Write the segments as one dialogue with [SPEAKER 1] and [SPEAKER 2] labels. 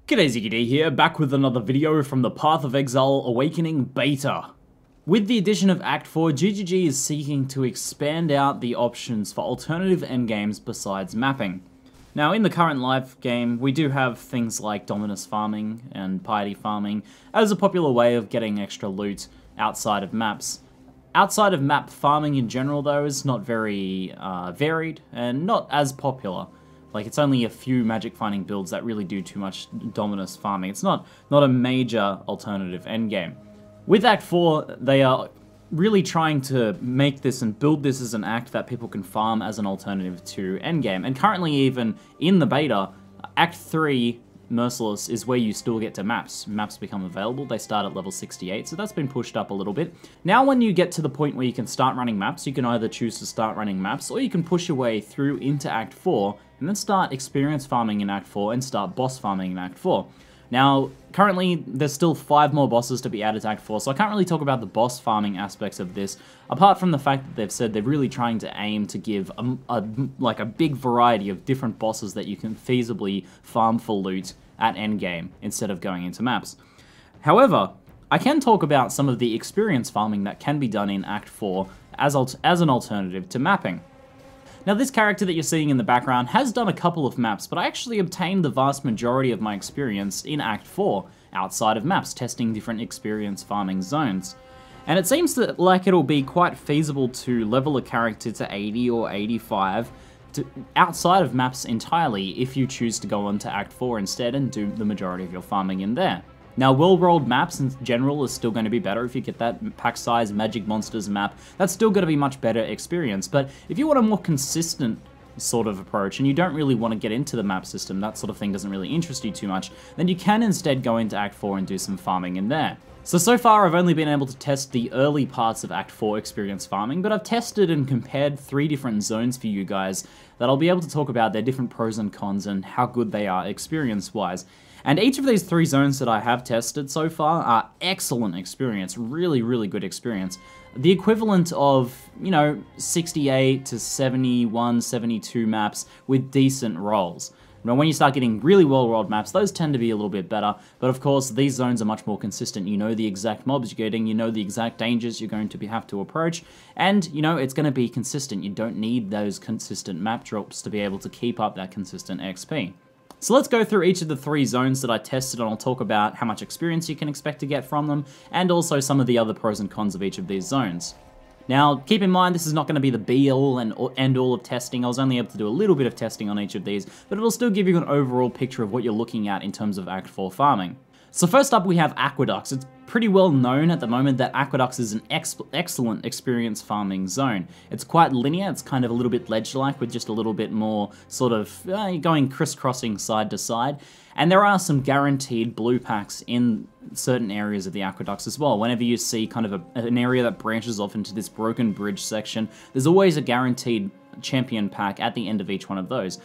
[SPEAKER 1] G'day, ZiggyD here, back with another video from the Path of Exile Awakening Beta. With the addition of Act 4, ZiggyD is seeking to expand out the options for alternative endgames besides mapping. Now, in the current live game, we do have things like Dominus farming and Piety farming as a popular way of getting extra loot outside of maps. Outside of map farming in general, though, is not very varied and not as popular. Like, it's only a few magic finding builds that really do too much Dominus farming. It's not a major alternative endgame. With Act 4, they are really trying to make this and build this as an act that people can farm as an alternative to endgame. And currently, even in the beta, Act 3 Merciless is where you still get to maps. Maps become available, they start at level 68, so that's been pushed up a little bit. Now when you get to the point where you can start running maps, you can either choose to start running maps, or you can push your way through into Act 4, and then start experience farming in Act 4, and start boss farming in Act 4. Now, currently, there's still 5 more bosses to be added to Act 4, so I can't really talk about the boss farming aspects of this, apart from the fact that they've said they're really trying to aim to give a big variety of different bosses that you can feasibly farm for loot at endgame, instead of going into maps. However, I can talk about some of the experience farming that can be done in Act 4 as an alternative to mapping. Now, this character that you're seeing in the background has done a couple of maps, but I actually obtained the vast majority of my experience in Act 4, outside of maps, testing different experience farming zones. And it seems like it'll be quite feasible to level a character to 80 or 85 outside of maps entirely if you choose to go on to Act 4 instead and do the majority of your farming in there. Now, well-rolled maps in general is still going to be better. If you get that pack size Magic Monsters map, that's still going to be much better experience. But if you want a more consistent sort of approach and you don't really want to get into the map system, that sort of thing doesn't really interest you too much, then you can instead go into Act 4 and do some farming in there. So far I've only been able to test the early parts of Act 4 experience farming, but I've tested and compared 3 different zones for you guys that I'll be able to talk about their different pros and cons and how good they are experience-wise. And each of these 3 zones that I have tested so far are excellent experience, really, really good experience. The equivalent of, 68 to 71, 72 maps with decent rolls. Now, when you start getting really well-rolled maps, those tend to be a little bit better, but of course, these zones are much more consistent. You know the exact mobs you're getting, you know the exact dangers you're going to have to approach, and, it's going to be consistent. You don't need those consistent map drops to be able to keep up that consistent XP. So let's go through each of the 3 zones that I tested, and I'll talk about how much experience you can expect to get from them, and also some of the other pros and cons of each of these zones. Now, keep in mind, this is not going to be the be-all and end-all of testing. I was only able to do a little bit of testing on each of these, but it'll still give you an overall picture of what you're looking at in terms of Act 4 farming. So first up, we have Aqueducts. It's pretty well known at the moment that Aqueducts is an excellent experience farming zone. It's quite linear, it's kind of a little bit ledge-like with just a little bit more sort of going crisscrossing side to side. And there are some guaranteed blue packs in certain areas of the Aqueducts as well. Whenever you see kind of an area that branches off into this broken bridge section, there's always a guaranteed champion pack at the end of each one of those.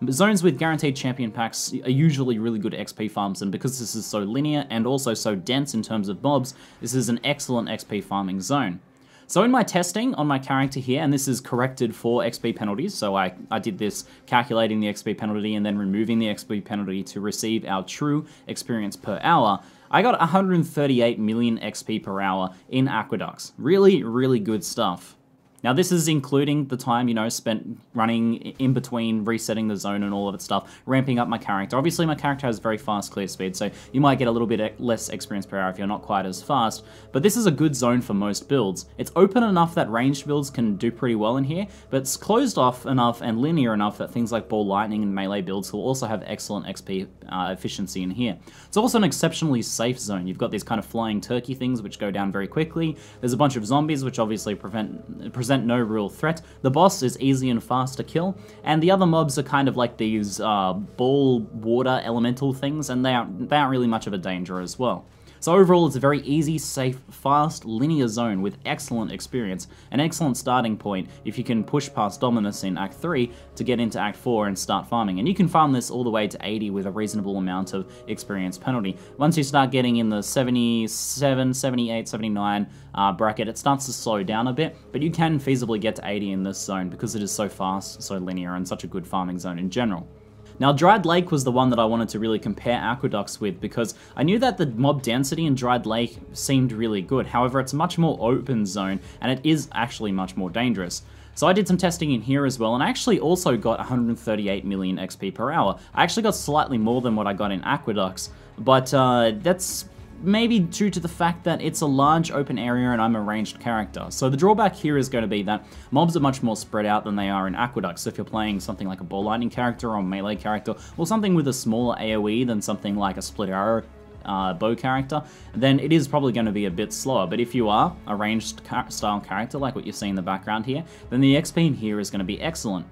[SPEAKER 1] Zones with guaranteed champion packs are usually really good XP farms, and because this is so linear and also so dense in terms of mobs, this is an excellent XP farming zone. So in my testing on my character here, and this is corrected for XP penalties, so I did this calculating the XP penalty and then removing the XP penalty to receive our true experience per hour, I got 138 million XP per hour in Aqueducts. Really, really good stuff. Now, this is including the time, spent running in between, resetting the zone and all of that stuff, ramping up my character. Obviously, my character has very fast clear speed, so you might get a little bit less experience per hour if you're not quite as fast, but this is a good zone for most builds. It's open enough that ranged builds can do pretty well in here, but it's closed off enough and linear enough that things like ball lightning and melee builds will also have excellent XP efficiency in here. It's also an exceptionally safe zone. You've got these kind of flying turkey things which go down very quickly. There's a bunch of zombies which obviously present no real threat. The boss is easy and fast to kill, and the other mobs are kind of like these ball water elemental things, and they aren't really much of a danger as well. So overall, it's a very easy, safe, fast, linear zone with excellent experience, an excellent starting point if you can push past Dominus in Act 3 to get into Act 4 and start farming. And you can farm this all the way to 80 with a reasonable amount of experience penalty. Once you start getting in the 77, 78, 79 bracket, it starts to slow down a bit, but you can feasibly get to 80 in this zone because it is so fast, so linear, and such a good farming zone in general. Now, Dried Lake was the one that I wanted to really compare Aqueducts with because I knew that the mob density in Dried Lake seemed really good. However, it's a much more open zone, and it is actually much more dangerous. So I did some testing in here as well, and I actually also got 138 million XP per hour. I actually got slightly more than what I got in Aqueducts, but that's maybe due to the fact that it's a large open area and I'm a ranged character. So the drawback here is going to be that mobs are much more spread out than they are in Aqueducts. So if you're playing something like a ball lightning character or a melee character, or something with a smaller AoE than something like a split arrow bow character, then it is probably going to be a bit slower. But if you are a ranged style character like what you see in the background here, then the XP in here is going to be excellent.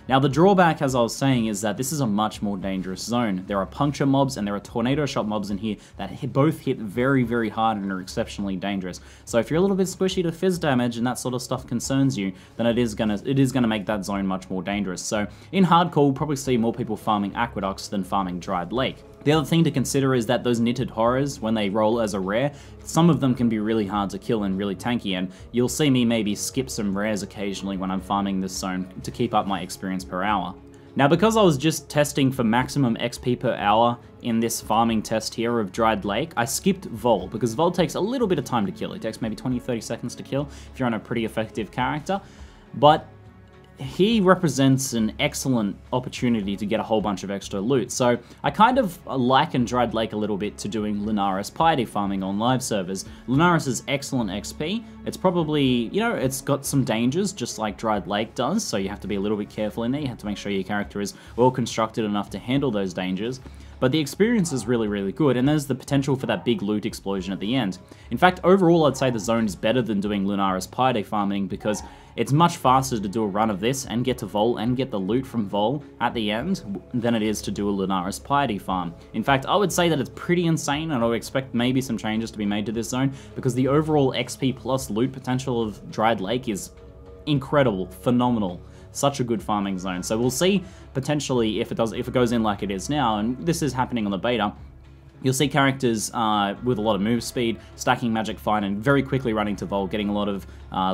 [SPEAKER 1] Now, the drawback, as I was saying, is that this is a much more dangerous zone. There are puncture mobs and there are tornado shot mobs in here that both hit very, very hard and are exceptionally dangerous. So if you're a little bit squishy to fizz damage and that sort of stuff concerns you, then it is gonna make that zone much more dangerous. So in hardcore, we'll probably see more people farming Aqueducts than farming Dried Lake. The other thing to consider is that those knitted horrors, when they roll as a rare, some of them can be really hard to kill and really tanky, and you'll see me maybe skip some rares occasionally when I'm farming this zone to keep up my experience per hour. Now, because I was just testing for maximum XP per hour in this farming test here of Dried Lake, I skipped Vol, because Vol takes a little bit of time to kill. It takes maybe 20-30 seconds to kill if you're on a pretty effective character, but he represents an excellent opportunity to get a whole bunch of extra loot. So I kind of liken Dried Lake a little bit to doing Lunaris piety farming on live servers. Lunaris is excellent XP. It's probably, you know, it's got some dangers just like Dried Lake does, so you have to be a little bit careful in there. You have to make sure your character is well constructed enough to handle those dangers. But the experience is really, really good, and there's the potential for that big loot explosion at the end. In fact, overall, I'd say the zone is better than doing Lunaris piety farming because it's much faster to do a run of this and get to Vol and get the loot from Vol at the end than it is to do a Lunaris piety farm. In fact, I would say that it's pretty insane, and I would expect maybe some changes to be made to this zone because the overall XP plus loot potential of Dried Lake is incredible, phenomenal. Such a good farming zone. So we'll see potentially if it goes in like it is now, and this is happening on the beta. You'll see characters with a lot of move speed, stacking magic fine, and very quickly running to Vol, getting a lot of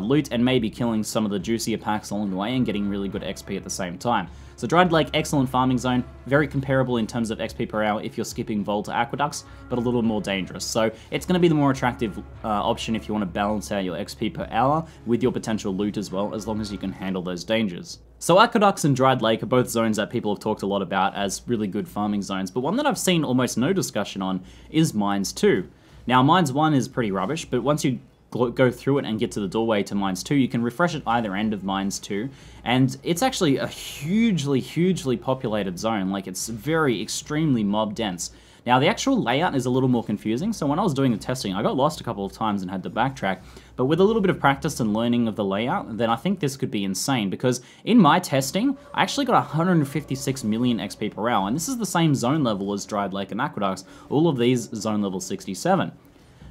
[SPEAKER 1] loot, and maybe killing some of the juicier packs along the way and getting really good XP at the same time. So Dried Lake, excellent farming zone, very comparable in terms of XP per hour if you're skipping Vol to Aqueducts, but a little more dangerous. So it's going to be the more attractive option if you want to balance out your XP per hour with your potential loot as well, as long as you can handle those dangers. So Aqueducts and Dried Lake are both zones that people have talked a lot about as really good farming zones, but one that I've seen almost no discussion on is Mines 2. Now, Mines 1 is pretty rubbish, but once you go through it and get to the doorway to Mines 2, you can refresh at either end of Mines 2, and it's actually a hugely populated zone. Like, it's very extremely mob dense. Now, the actual layout is a little more confusing, so when I was doing the testing, I got lost a couple of times and had to backtrack, but with a little bit of practice and learning of the layout, then I think this could be insane, because in my testing, I actually got 156 million XP per hour, and this is the same zone level as Dried Lake and Aqueducts, all of these zone level 67.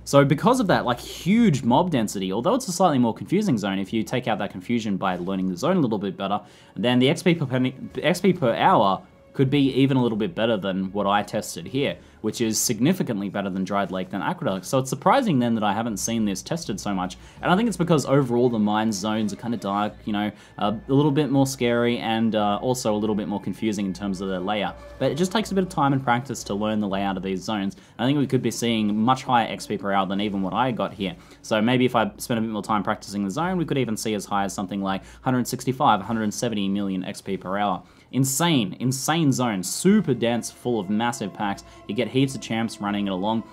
[SPEAKER 1] So because of that, like, huge mob density, although it's a slightly more confusing zone, if you take out that confusion by learning the zone a little bit better, then the XP per hour could be even a little bit better than what I tested here, which is significantly better than Dried Lake than Aqueduct. So it's surprising then that I haven't seen this tested so much, and I think it's because overall the mines zones are kind of dark, you know, a little bit more scary, and also a little bit more confusing in terms of their layout. But it just takes a bit of time and practice to learn the layout of these zones. I think we could be seeing much higher XP per hour than even what I got here. So maybe if I spend a bit more time practicing the zone, we could even see as high as something like 165, 170 million XP per hour. Insane zone, super dense, full of massive packs. You get heaps of champs running it along,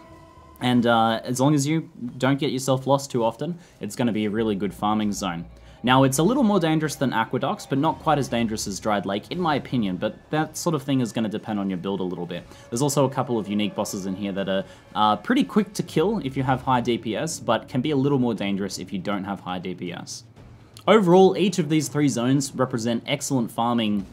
[SPEAKER 1] and as long as you don't get yourself lost too often, it's going to be a really good farming zone. Now, it's a little more dangerous than Aqueducts, but not quite as dangerous as Dried Lake, in my opinion, but that sort of thing is going to depend on your build a little bit. There's also a couple of unique bosses in here that are pretty quick to kill if you have high DPS, but can be a little more dangerous if you don't have high DPS. Overall, each of these three zones represent excellent farming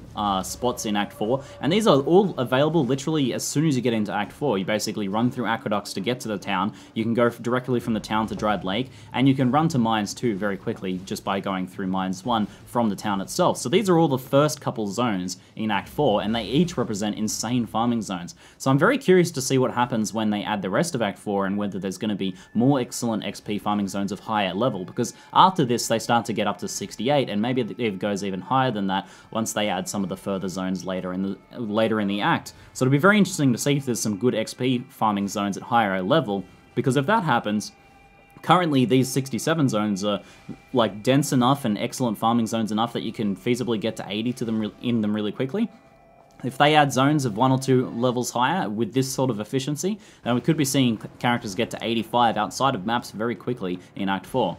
[SPEAKER 1] spots in Act 4, and these are all available literally as soon as you get into Act 4. You basically run through Aqueducts to get to the town, you can go directly from the town to Dried Lake, and you can run to Mines 2 very quickly just by going through Mines 1 from the town itself. So these are all the first couple zones in Act 4, and they each represent insane farming zones. So I'm very curious to see what happens when they add the rest of Act 4 and whether there's going to be more excellent XP farming zones of higher level, because after this they start to get up up to 68, and maybe it goes even higher than that once they add some of the further zones later in the act. So it'll be very interesting to see if there's some good XP farming zones at higher level, because if that happens, currently these 67 zones are like dense enough and excellent farming zones enough that you can feasibly get to 80 to them in them really quickly. If they add zones of 1 or 2 levels higher with this sort of efficiency, then we could be seeing characters get to 85 outside of maps very quickly in Act 4.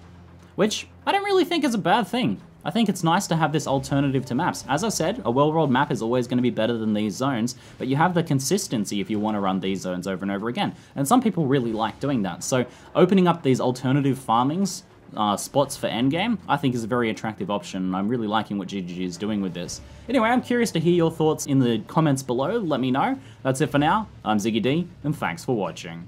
[SPEAKER 1] Which I don't really think is a bad thing. I think it's nice to have this alternative to maps. As I said, a well-rolled map is always going to be better than these zones, but you have the consistency if you want to run these zones over and over again. And some people really like doing that. So opening up these alternative farmings spots for endgame, I think is a very attractive option, and I'm really liking what ZiggyD is doing with this. Anyway, I'm curious to hear your thoughts in the comments below. Let me know. That's it for now. I'm ZiggyD, and thanks for watching.